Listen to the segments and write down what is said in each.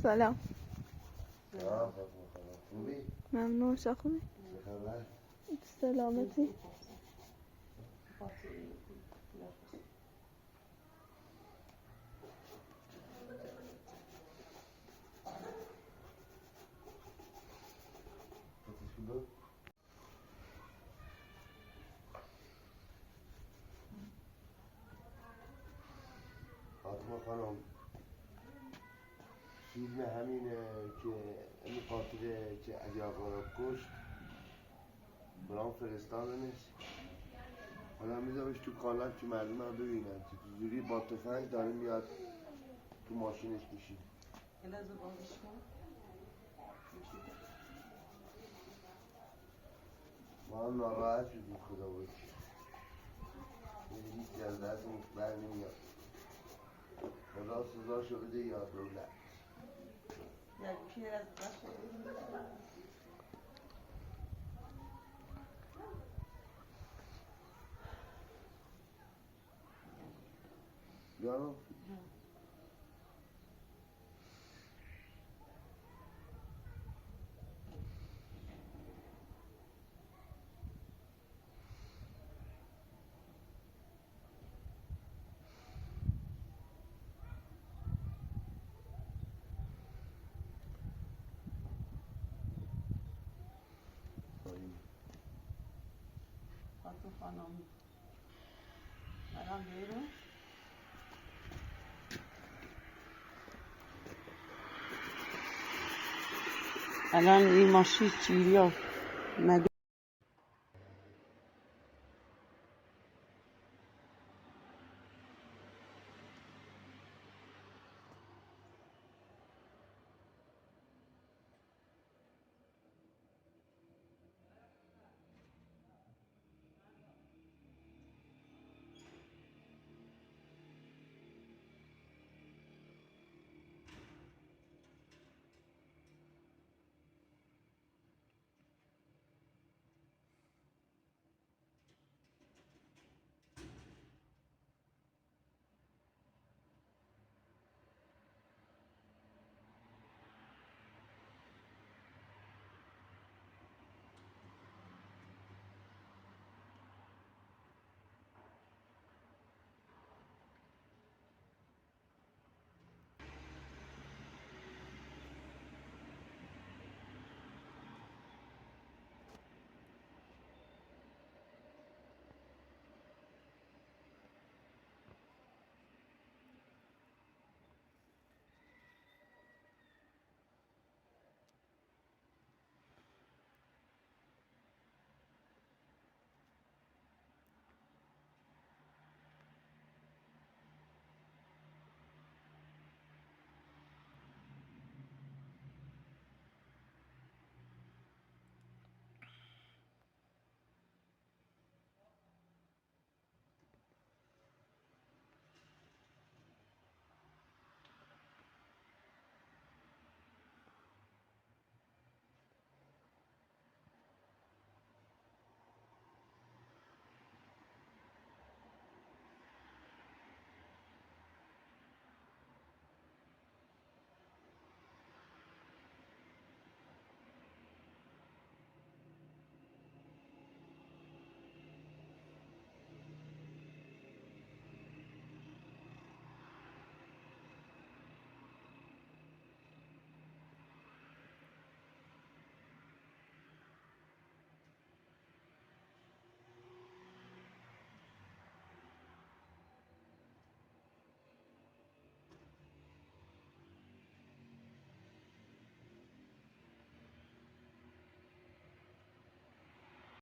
سلام. خوبی؟ ممنون. شما خوبی؟ چه خبر؟ سلامتی. فاطمه خانم فیلم همینه که این خاطره که علی آقا رو کشت برام فرستادنش. حالا میذارمش تو کانال که مردم هم ببینن که زوری با تفنگ داره میاد تو ماشینش میشین. ما هم ناراحت شدیم خدا بود، هیچی از دستمون بر نمیاد. خدا سزاشو بده یا دولت. بیارم فاطمه خانم الان بیرون الان این ماشین چیریا مگه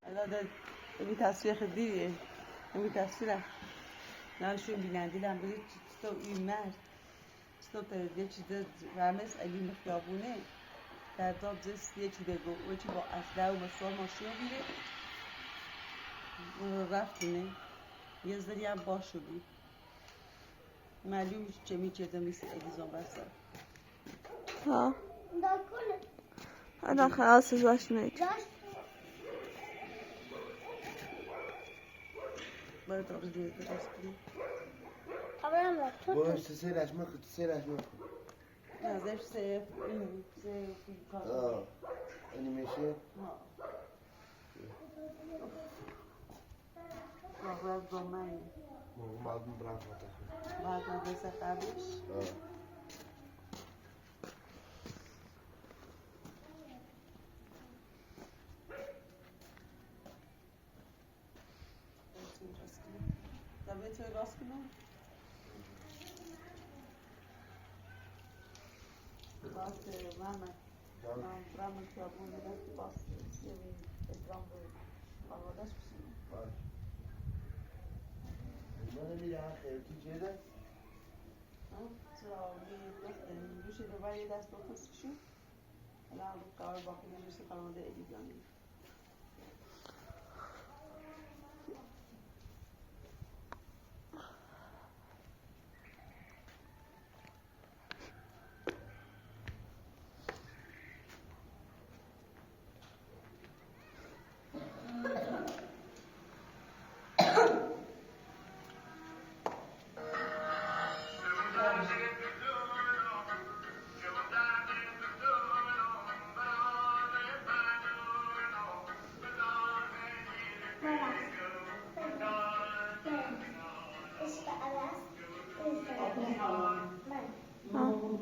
الان این تصویر خدیه این تصویر نشون بینندیلم بودی تو این مرد تو یه چیز رمز علی مخیابونه در داد زست یه چیز بگو و چی با اسلحه و مسوار ماشین بیره اون رفتونه یه ذری هم باش شدی معلوم چه میچه میسی الیزان بسر ها الان خلاص ازش میگه باید آقا دیگه درست کنی برو سه رشمه خود سه رشمه خود ازش سیف کار اینی میشه راه از دومنی بعد برم فتح بعد مدرسه قبلش توی راست کنم راست محمد برام خیابون دست باست یه اکرام به خانواده‌اش بشیم من میرم خیلی چیه چرا دوش دوباره یه دست بخواست بشیم الان قرار باقی نمیشه خانواده ایدانی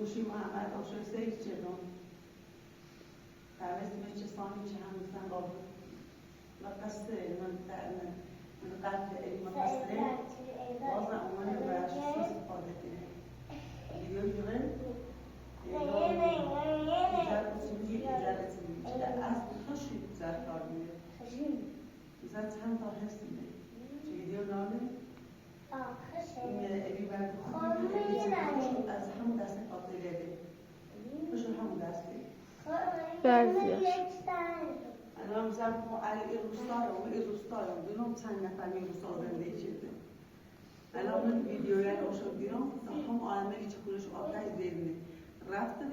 گوشی محمد آشو سیز چدون تعویز میشه سانی چه هم میتن بابا مقصده من قبل ای مقصده بازم اومانه برش استفاده کنه ویدیو یوغن ایجاد سیمجی ایجاد سیمجی از خشی زر کار میده زر چند تا هست میده چه ویدیو نامه این ابی برد خود از همون دست قاطع لیده خشو همون دستی بعضیش الان زن این روستا رو بینم چند نفر این روستا زنده شده الان من ویدیوی رو شد دیرم هم آنمایی چه کنش آقای زیرینه رفته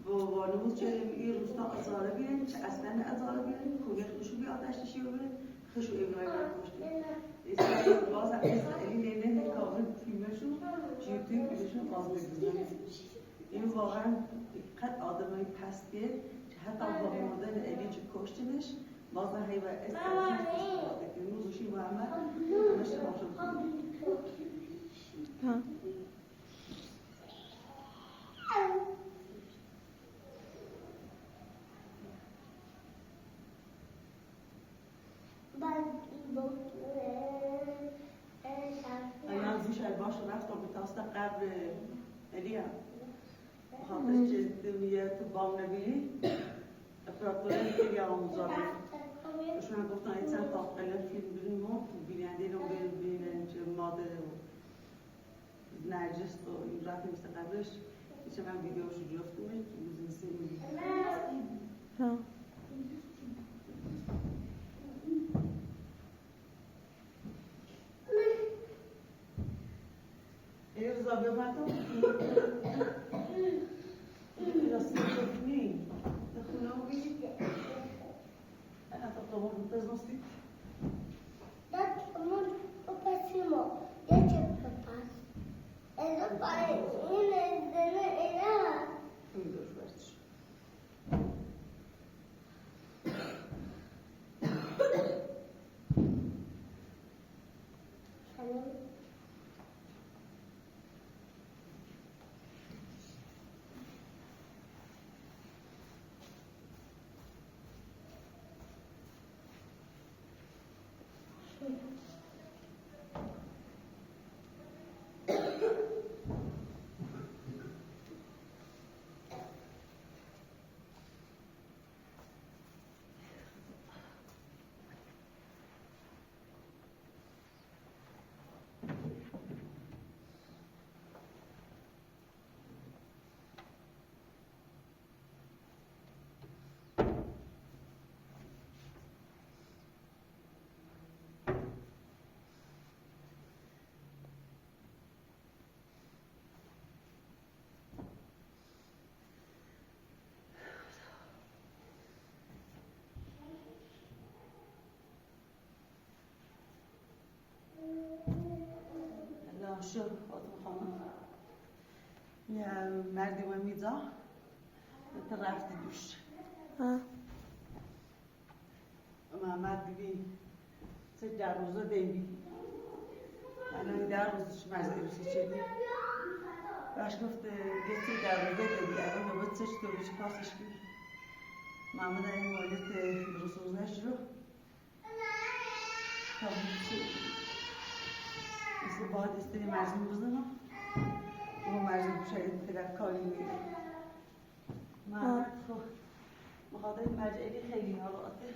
و نموز چه این روستا ازاره بیرن چه اصلا ازاره بیرن خوگه خوشو بی آتش تشیو بیرن خشو ابراهیم رو کشته اسرائیل باز اسرائیلی نه کامل فیلمشون یوتیوب بیشون باز بگذاره این واقعا قد آدمای پستیه که حتی با مردن الی چه کشتنش باز هی و اسرائیل که موزوشی محمد همش باشد اینا زیشه باشه رفتم به تاستا قبر الیا خاطرش چه دیمیه تو بام نبیلی اپراتوره خیلی آموزاده شما گفتن این چند تا قلم فیلم بریم ما بیننده رو ببینن چه مادر و نرجس و این رفت مثل قبرش چه من ویدیوشو جفتمش بزن سیمی این روزا ببندم این راستی جفتنی دخونه و بگید انا تطور منتظمستي شو فاطمه خانم یه مردی و میزا تا رفتی دوش ها محمد ببین سه در روزا دیدی الان در روزش مرزی روزی چیدی باش گفت گفتی در روزا دیدی الان نوبت سش تو بیش پاسش کنی محمد این مولد درست روزش رو تا بیشی مثل باید استری مرزی بزنم و مرزی بشه تلک کاری میگه محمد خب مخاطر مرجعی خیلی ناراحته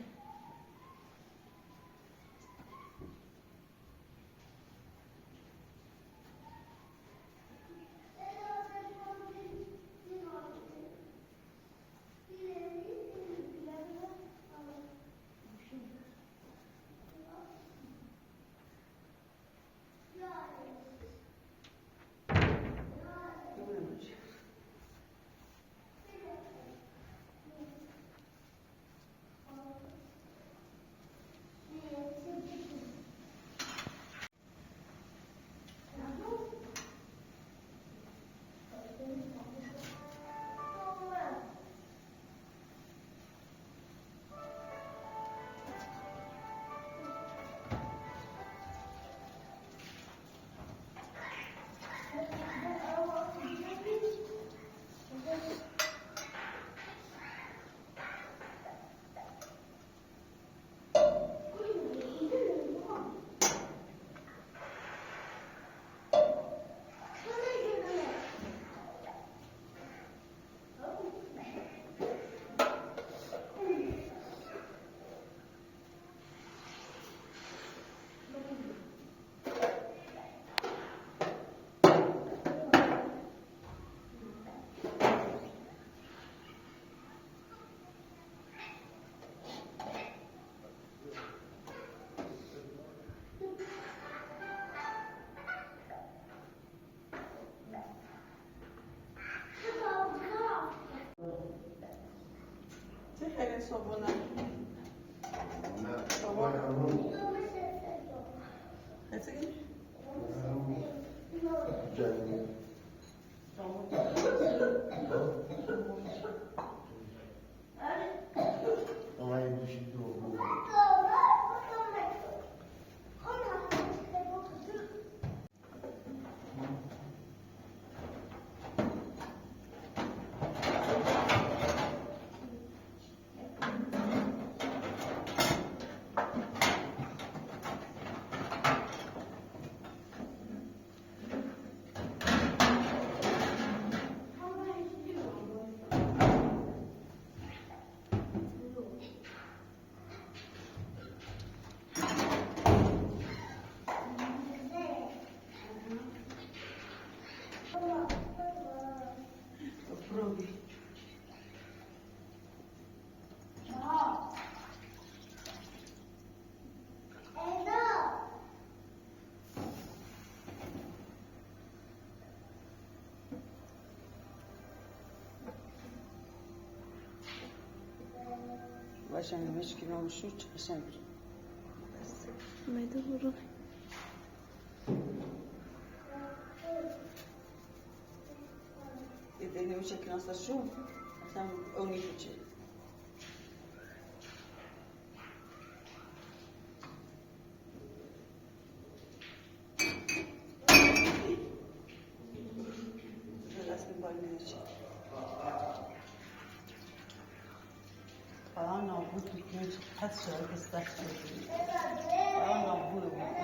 خیلی صبحونه باشم نمیشه که نامشو چه قشنگ میده برو دیده نمیشه که ناستشو اصلا اونی بچه دست باید میشه فقط نابود میکنه پس شاید استخت میکنه فقط نابود میکنه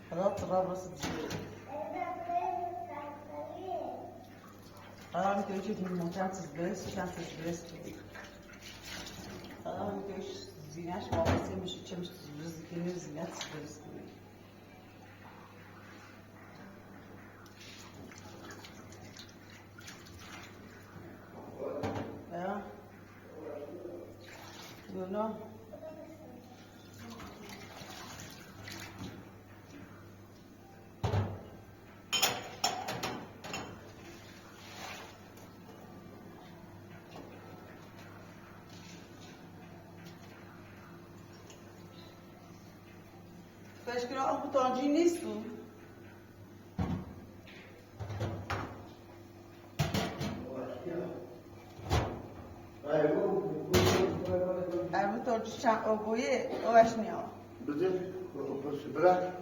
فقط تراب رسد شده فقط میکنه که این چند برست چند برست بودی فقط میکنه زینش واقعی میشه چه میشه روزی که نیر زینت برست کنه No. Acho que não, o botão de início. Ermut ordu çan o boyu o yaşnıyor. Bize bırak.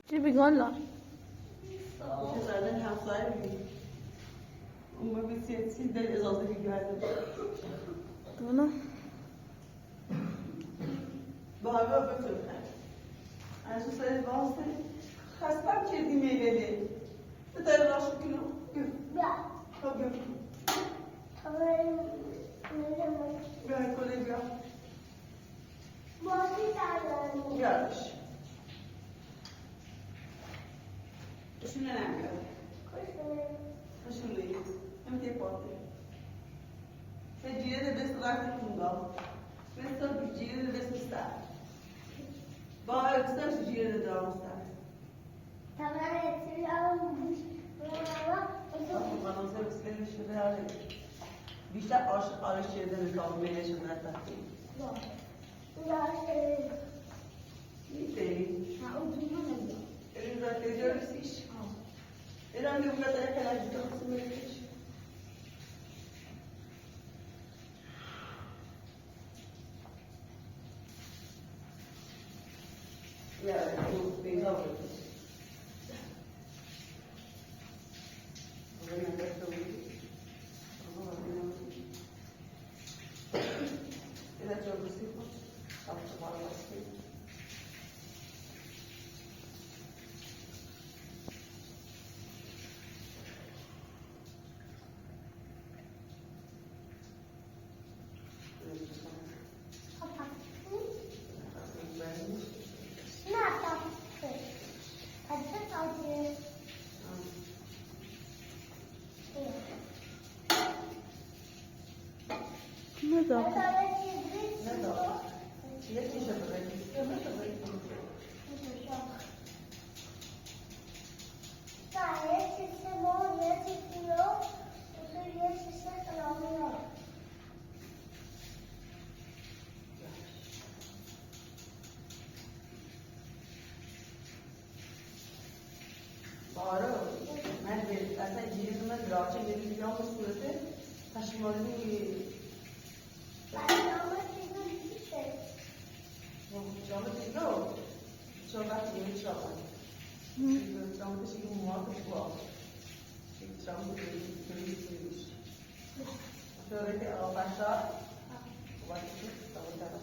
چی بگلا؟ تو نه؟ Bağırıyor götürürler. Yani şu sayı bazı hastam kedi meyveli. Bir de raşık kilo. Tabii. Ben kolega. Gelmiş. Şunu ne yapıyor? Şunu yiyor. Hem de porte. Sen ciğeri de beslersin bunda. Besler bir ciğeri de besler. Bana öksler şu ciğeri de almışlar. Bana öksler şuraya alayım. Bizler aşık arış yerden kalmaya şunlar takayım. İyi değil. Elimizden ediyoruz iş. Elimde bu kadar kadar gidiyorsun böyle iş. Ya bu bir zavur. نه داغ. Ben de aslında ciğerime graçe gelip yalnız taşımalı Canlı çizgi o. Şokat yeni çalar. Canlı çizgi muhakkak bu al. Canlı çizgi. Şöyle de al başa. Vakit tamam da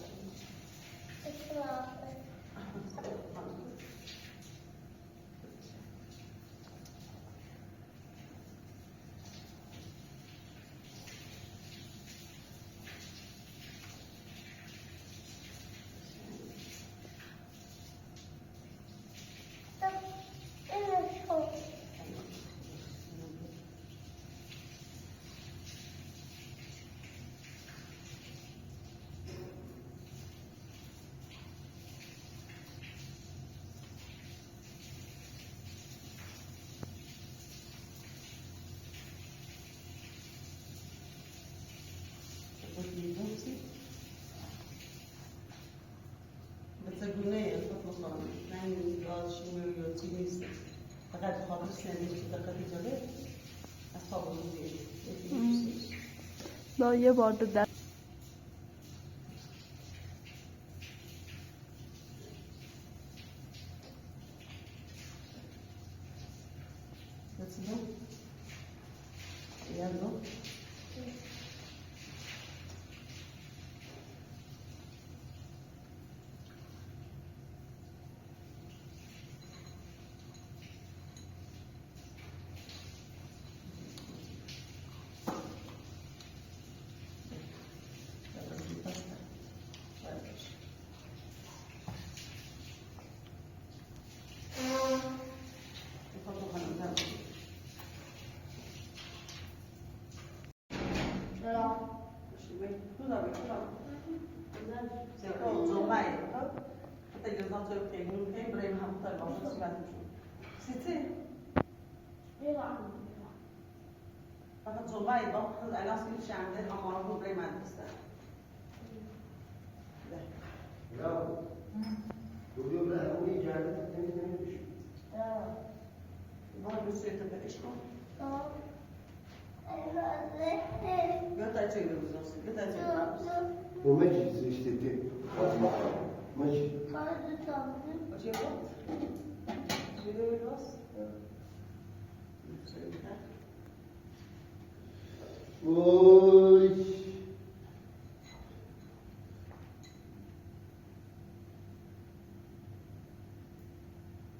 بتقولني الفطلة نعم قال شو يوتينيس فقد خاطر سنة دقة جبل أصحاب الجيل با یه بار در تو داری سیکو زومای تلویزیون تو خیلی خیلی برای هم تا باشه صحبت سیتی فقط زومای با خود الان سیل شنده اما رو برای من است یا دو برای اونی جنده نمیشه ما دوستی تو برش کن götürecek bizi, götürecek bizi. O meclis istedi. Meclis. Açıyor mu? Söylüyoruz. Oy.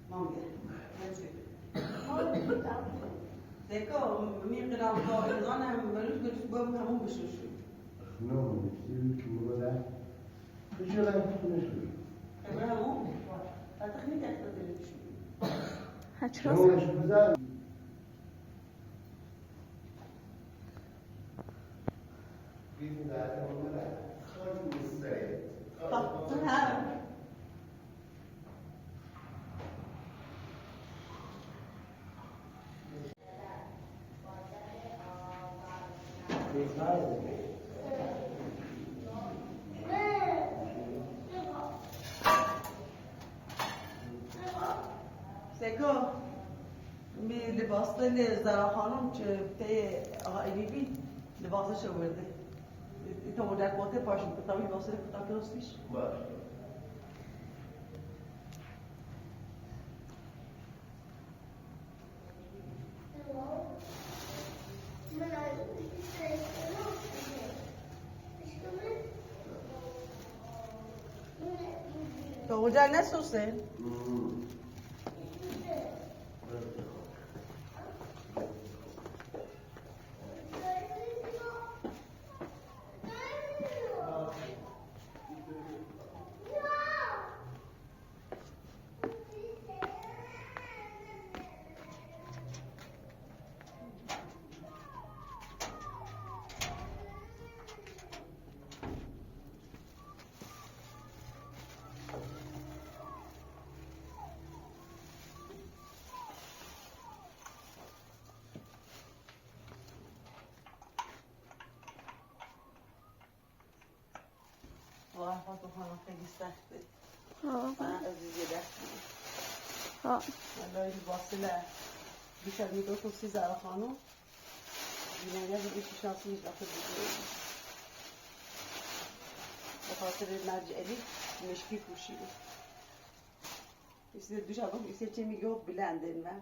Mami, ne söylüyor? Deko, میقدام قائدان هم ولوس ولوس بام همون بشوشو. نه، چیزی که مولا. بچه‌ها نشون. خبر همون؟ تخنیک اختیار داشت. هچراس نه، شوزان. بیشتر از مولا. خیلی مستعد. خب، سکو می لباس دل زرا خانم که تی آقا ایبی لباسش آورده تو مدت باته پاشم کتابی لباس کتاب درستیش باشه. تو اونجا نسوسه واه خاطر خانم خیلی سخته من عزیزی دستی والله واصله بیشتر میگه تو سی زر خانم بیننده دیگه شانسی نیست آخه دیگه به خاطر مرجعلی مشکی پوشیده ایسی دوش آقا ایسی چه میگه بلنده من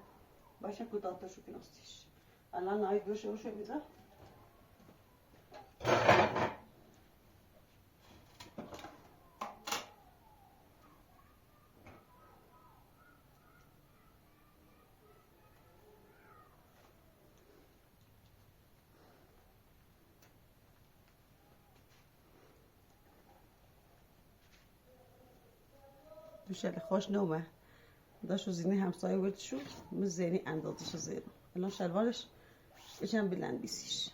باشه کداتشو کناستیش الان نایی دوشه وشه بیزا دوشل خوش نومه داشو زینی همسایه ورد شد من زینی اندازش زیرم الان شلوارش بشم بلند بیسیش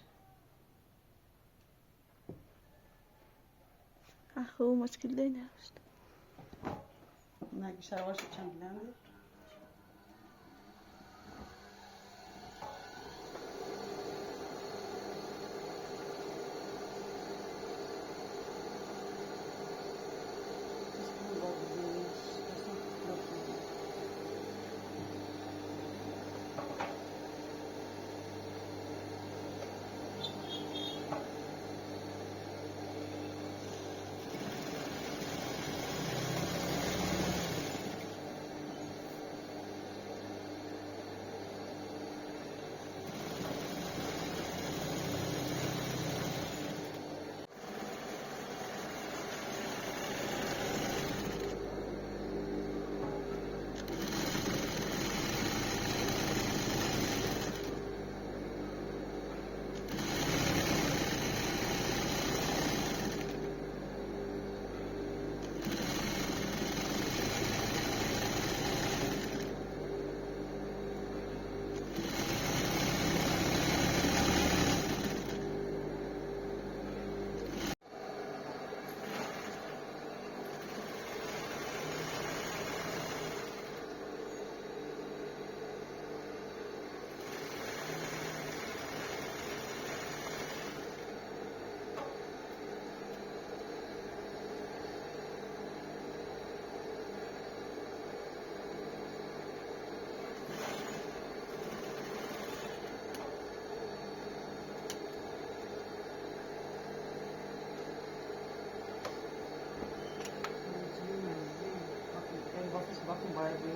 اخو مشکل دی نشد نگه شلوارش بشم بلنده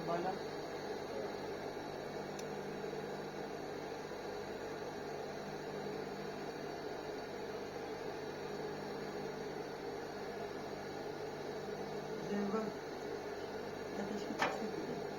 بالا زنگار دادش که تصدیق دیگه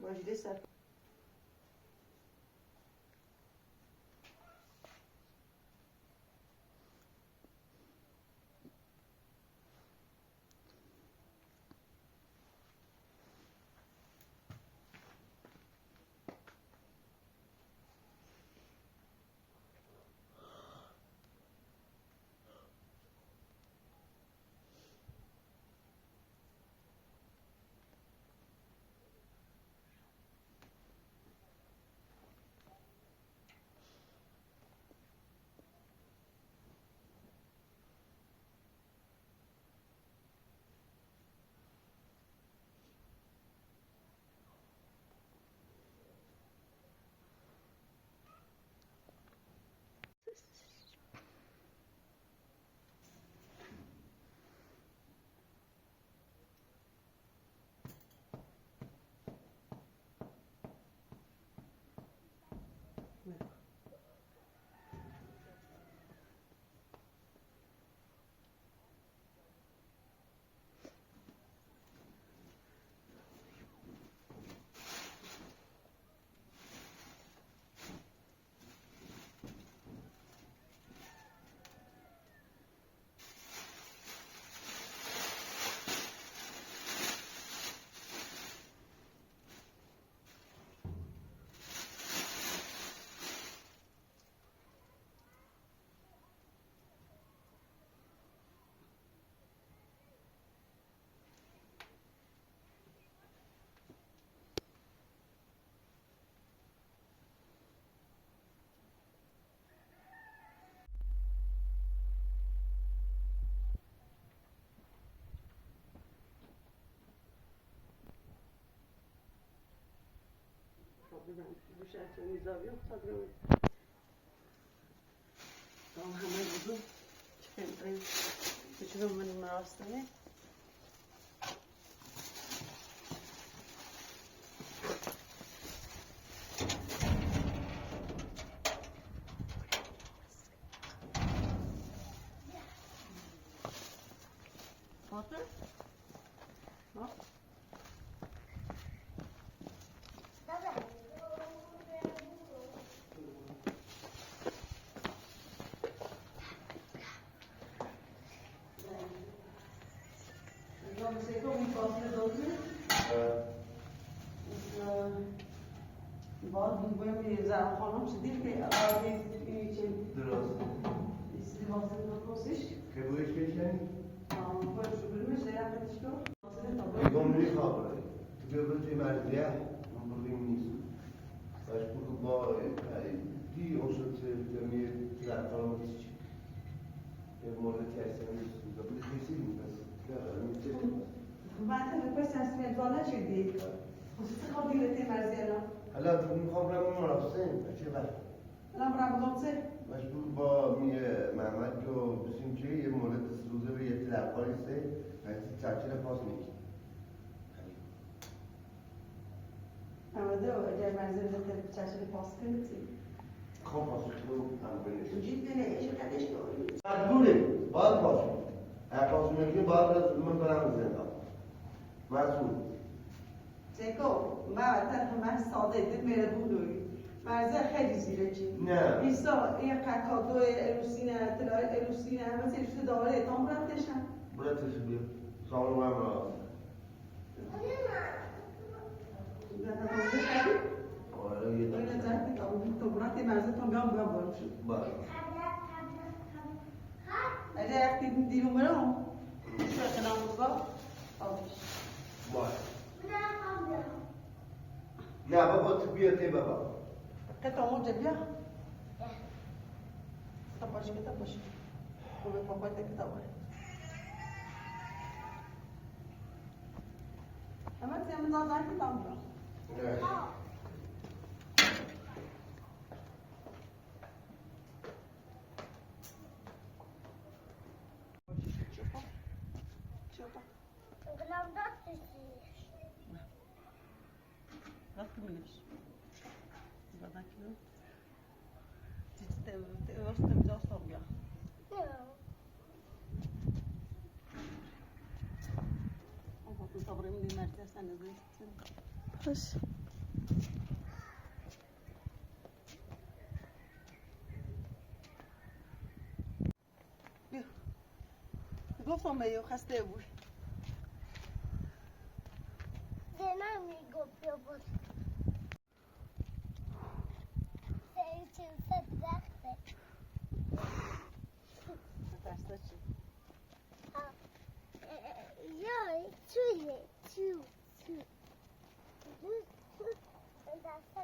واجد سر دوشتونی زاویه افتاد رو دام همه بودو چکنده بچه من مراسمه Water? No? Você como encosta do outro? بعد میگویم زن خانم شدید که آقای اینی چه درست استری واسه نپرسیش که بویش بشنی؟ باید شو بریمش دیگر خودش کن بیگم میخوابه تو بیا برو توی مرزیه من بردیم نیست باش برو با دی اون جمعی رفتار نیست یه مورد ترسیم نیست بودی خیسی نیست بعد بپرس تصمیم ادوانه شدید خصوصی خواب دیگه توی مرزیه الان حالا تو میخوام برم مراسم بچه بر الان برم بگم مشغول با محمد رو بسیم که یه مورد روزه به یه تلقایی سه ترچیل پاس میگی آمده و اگر مرزیه رو چشم پاس کنید خب پاس رو هم بینشون جید بینه ایش قدش دارید مجبوره باید پاس کنید اگر پاس میگی باید من برم زندان مجبور سیکو من همه ساده دید میره بودوی مرزه خیلی زیره چی نه ایسا این قکادو اروسینه اطلاع اروسینه همه سیرشت داره اتام رفتشن برای تشریف بیا سامن من را آره یه دفعه تو برات مرزتون بیام بارم شد بله اگه وقتی دیرو برم شو کنم بزا آبش بله یا بابا تو بیا تی بابا قطع موجه بیا کتاب باشی خوبه پاپایت کتاب باید اما تیم دادن کتاب برم Nasıl bilir? Zaten kilo. Te vas a terminar sombra. Ama tu sabrım değil merkez sen de değilsin. باش گفتم به یه خسته بود. نمیگفت بیا بود سری چند درخته درسته چی؟ یا توی تو درسته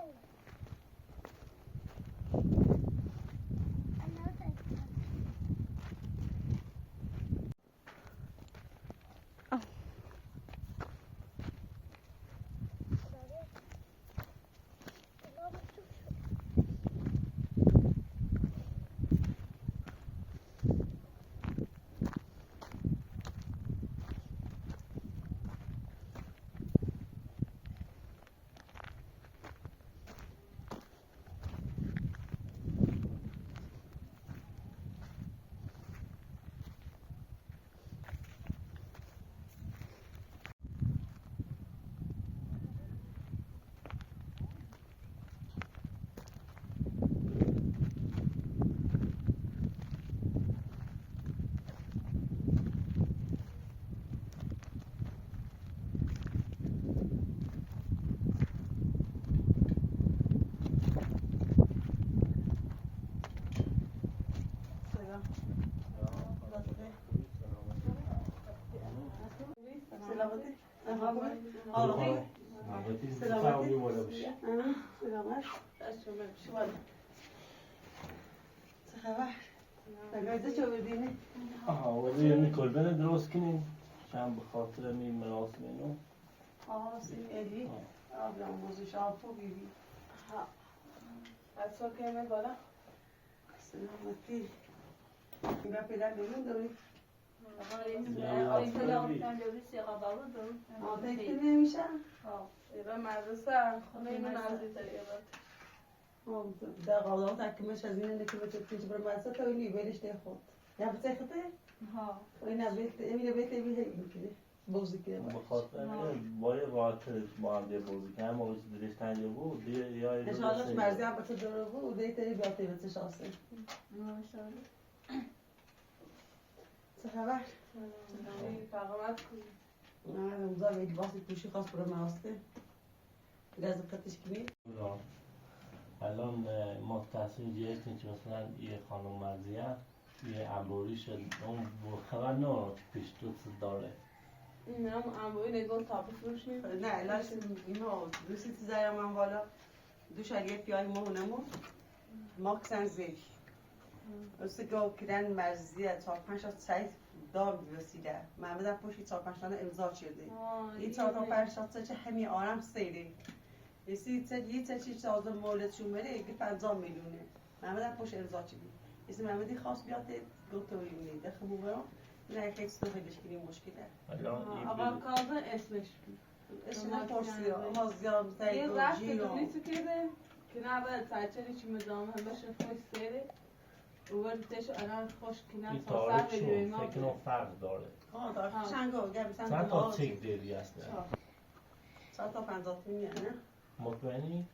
سلامتی؟ آره. سلامتی؟ سلامت؟ چه خبر؟ تگایده چه بردینه؟ ولی یعنی کلبن درست کنیم شم به خاطر این مراسم اینو سیم ایدی؟ آبرام بازش آب تو بیبی از تو که بالا سلامتی اینگاه پیدا بگیم داری؟ دکتر نمیشه؟ ایران مدرسه خونه اینو نزدیک داره در قابلات اکمش از اینه که بچه پیش بر مدرسه تا اینی بیلش ده خود یا بچه خطه؟ ها اینا بیت اینا بیت میکنه بازی کنه به خاطر با یه راحتش با هم دیگه بازی کنم موقعی دلش تنگه بود دیگه یا یه انشاءالله مرزی هم بچه داره بود دیگه بیاته بچه شاسته چه خبر؟ فقط نه روزا وید باسی پوشی خواست برای مراسم لازم قطش کنی الان ما تصمیم گرفتیم که مثلا یه خانم مرزیه یه عبوری شد اون خبر نه پیش تو داره اینم انبوی نگاه تابه فروشیم نه لاش اینا دوستی زایم من بالا دوش اگه پیای ما هنمون ماکسن زیر استگاه کردن مرزیه 4-5 تا سایت دار وسیله من بدم پشتی 4-5 تا امضا شده این 4-5 تا چه همین آرام سیره یه چه تازه مولدشون بره یکی 50 میلیونه من بدم پشت امضا چیدی اسم محمدی خواست بیاد گفتوری میلی دخل برام نه خیلی تو خیلیش کنیم مشکله آقا کازن اسمش اسم پرسی ها زیاد یه زید و رفت جیرو نیست کرده که نه باید سرچنی چی مدام همش خوش سیره وردش الان خوش کنه این تا تاریخ سر شو بیوی فکر کنم فرق داره داره چند گاه گم چند تا چک دیدی هست 100 تا 50 تا میانه مطمئنی؟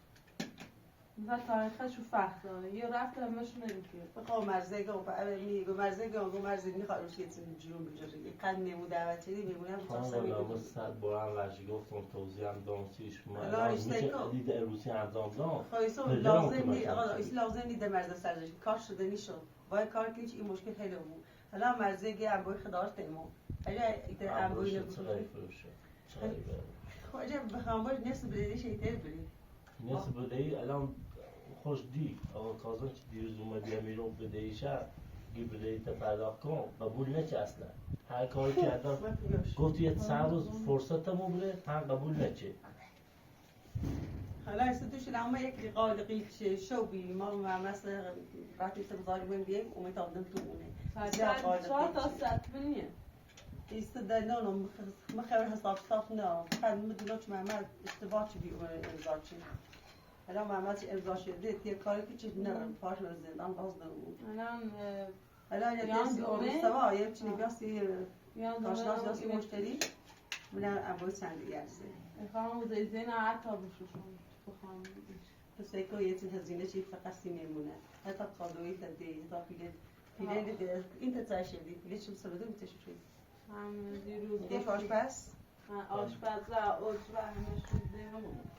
مثلا تاریخش رو فرق داره یه رفت همشون نمیگه بخواه مرزه و میگو مرزه میخواد روش یه چیزی جون بجاره یه قد میمو دعوت چیزی میمونم خانم نامه صد بارم ورشی گفتم توضیح هم دانسیش ما لا، الان اشتکا. میشه دید عروسی انجام دام خواهیسو پدرم لازم کمک نی آقا کرد. ایسی لازم نی ده مرزه سرش کار شده نیشون باید کار کنی این مشکل خیلی بود حالا مرزه گی انبوی خداش تیمو اگه ایده انبوی چقدر نبوشه فروشه چقدر بره خب اگه بخوام باید نصف بدهیش ایتر بری نصف بدهی الان خوش دی آقا کازم که دیروز اومدی میرو بدهی شد گی بدهی تا پرداخت کن قبول نچه اصلا هر کاری کردم من پیاش گفت یه چند روز فرصتمو بده هم قبول نچه حالا است توش اما یک قالقی شو بی ما مثلا وقتی سمزاری بیم بییم امید آدم تو اونه چهار تا ستمنیه است در نه مخبر حساب صاف نه فقط میدونم که محمد اشتباه چی بی اون امضا چی حالا محمد چی امضا شده یه کاری که چیز نه پاش رو زندان باز نمود الان حالا یه یان دستی دوره؟ اون سوا یه چیزی بیاستی یان کاشناس داره دستی مشتری منم ابوی چندی گرسه میخوام زیزین حتی بشوشم بخوام تو سیکو یه چیز هزینه چی فقط سی میمونه حتی قادویی تدی تا پیله دیگه این تتای شدی پیله چی سبده میتشه شدی هم دیروز یک آشپز آشپز و عضو همه شده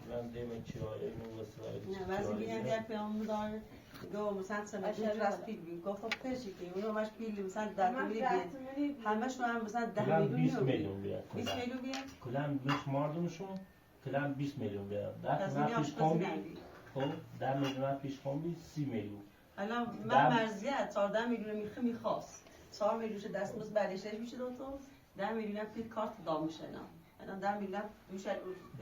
من دیمه چی های اینو وسیله نه بعضی بیان یک پیام داره گو مثلا سمت راست پیل بی گفت پرشی که اونو ماش پیل مثلا 10 میلیون همش رو هم مثلا 10 کلن 20 میلیون میلیون بیاد 20 میلیون بیاد کلن بیش مردمشون کلن 20 میلیون بیاد ده هزینه من پیش آشپزی کن بی ندی خب 10 میلیون پیش کن بی 30 میلیون الان من مرزیت 14 میلیون میخه میخواست 4 میلیونش دستمزد بعدش میشه دوتون 10 میلیون پیل کارت دام میشه نه الان 10 میلیون روش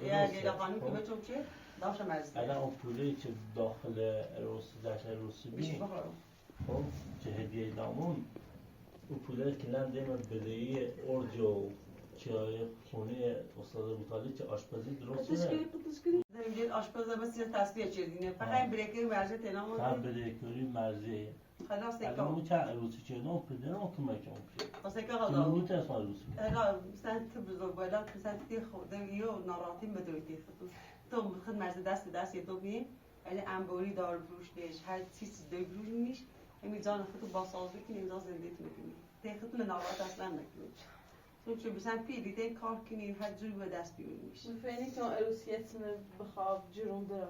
یا لیلا خانم که بچم چه داش مرزی الان اون پولی که داخل عروس جشن عروسی میشه بین بخورم خب که هدیه دامون اون پولی کلن دیمه بدهی ارج و چای خونه استاد ابوطالب که آشپزی درست نه زمین آشپز بس یه تصفیه چیزینه فقط بریکر مرزی تنام هم بدهکاری مرزی خلاص الان ایکا اون چند عروسی که نام پدرم کمک اون پید واسه که که حالا نمید اسم عروسی حالا مثلا تو بزرگ بالا مثلا تی خورده یو ناراحتی بدوی تی خود تو خود مرز دست تو بی یعنی انباری دار فروش بیش هر چیز دوی فروش نیش همین جان خود با ساز بکنی امضا زنده میکنی تی خودتون ناراحت اصلا نکنی چون چه مثلا پیلی تی کار کنی هر جوری به دست بیاری میشه میفهمی که عروسیتونه بخواب جرم داره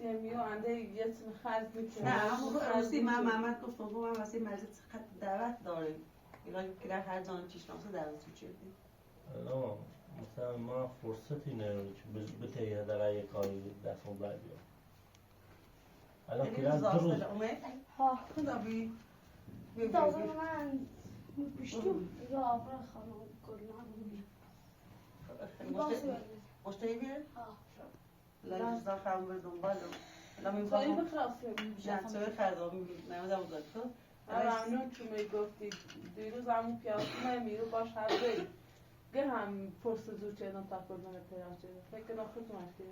سیمیو انده یه تن خرج میکنه نه اما عروسی من محمد گفتم من واسه مرز خط دعوت داره اینا که هر جان چیشناسه دعوت می‌چردی الان مثلا ما فرصتی نداریم که به تهیه در یک کاری دستمون بر بیام الان کلن دو روز ها خدا بی تازه من پشتم یا آبرا خانم کلنا بودیم مشتری بیاره؟ ها لازم خواهم به دنبالم الان خیلی می‌خوام بخواستم جنسوی خردام نمیدم بزرگ تو ممنون که میگفتی دیروز همون پیاسونه میرو باش هر بری گه هم پرس زور چیدم تا کردن پیاس چیدم فکر کنم خود مشکلی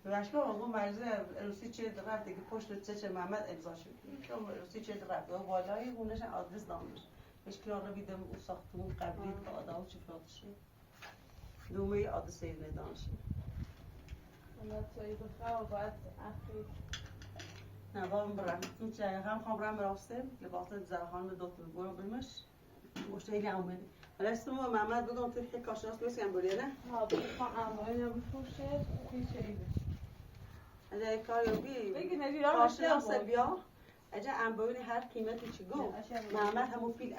نه باشکه آنگو مرزه روسی چه رفت دیگه پشت چه محمد امضا شد که روسی چه رفت و بالای اونش آدرس دامش مشکل رو بیدم او ساختمون قبلی که آدم چه شد دومه آدرس ندانشه حالا توی بخواه باید اخیر نه با برم چون چه هم خبرم راسته لباس زرخان به دکتر برو برمش مشتری اومد حالا اسم محمد بگم تو که کارشناس بسیم بریه نه ها بخواه امایی نبفروشه پیش ایده اگه کاری بی بگی نجیران کارشناس بیا اگه انبوین هر قیمتی چی گو محمد همون پیل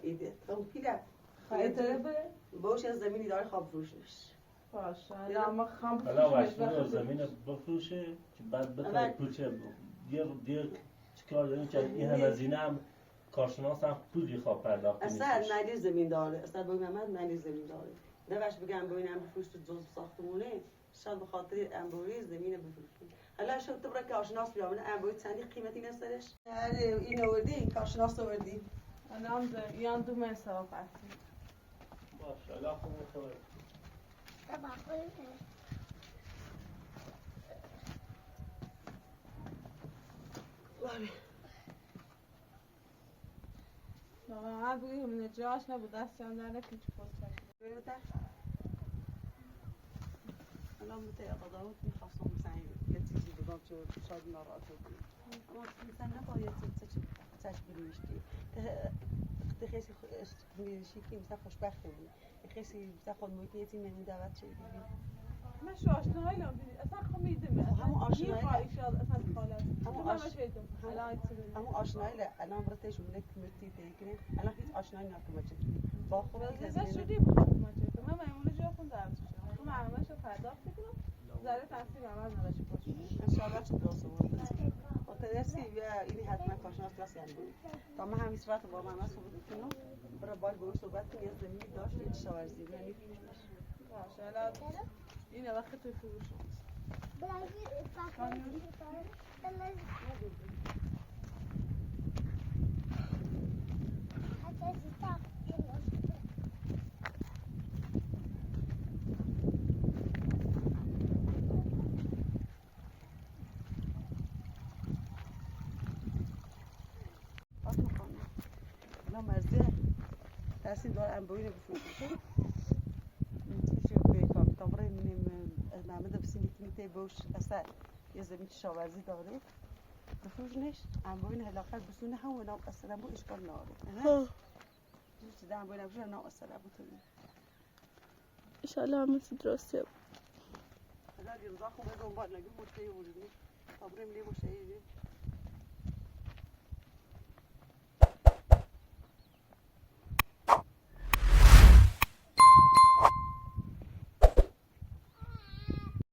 ایده همون پیل باش از زمینی داره خواب فروشش باشه اما خام حالا وشتون زمین بفروشه که بعد بتونه کوچه دیگه چیکار داریم که این هم هزینه هم کارشناس هم پولی خواب پرداخت اصلا نیستش ملی زمین داره اصلا باید محمد ملی زمین داره نوش بگم باید هم بفروشت جز ساختمونه شاید به خاطر انبوری زمین بفروشت حالا شد تو برای کارشناس بیامون انبوری چندی قیمتی نسترش این آوردی این کارشناس آوردی الان یان دو من سوا پرسی باشه حالا خوب خبر من بگیم نجاش نبود دستی هم در نکنی چه پاس بده الان متى قضاوت میخواستم مثلا یه چیزی مردم چه شاید ناراحت شدی اما مثلا نباید چش بروشتی خیلی میشی که مثلا خوشبخت بودی خیلی مثلا خود موقعی یه مهمون دعوت شدی من شو آشنایی لام دیدی اصلا خب میدونم همون آشنایی اصلا خالص همون آشنایی الان براتش اون کمیتی تیکره الان هیچ آشنایی نکمچه با خود از شدی بخوام ماچه من مهمون جا خون دعوت شدم تو معلومش رو پرداخت کنم ذره تاثیر عمل نداشت باشه ان شاء الله چه درست بود وتدرسي اینی حتما کارشناس راست بود تا من همین صورت با من صحبت کنم برای باید با صحبت کنم یه زمینی داشت یه کشاورزی یعنی باشه الان اینه وقت تو فروش تحصیل دارم باید بفروشم. چیزی بیکار. تابره منیم نمیده بسیاری کمیته باش اصلا یه زمین کشاورزی داره. بفروشنش. باید هلاکت بسونه هم و نام اصلا با اشکال نداره. چیزی دارم باید بفروشم نام اصلا بتونی. انشالله همه چی درسته. اگر یه روزا خوبه دنبال نگی بوده یه وجودی. تابره منیم باشه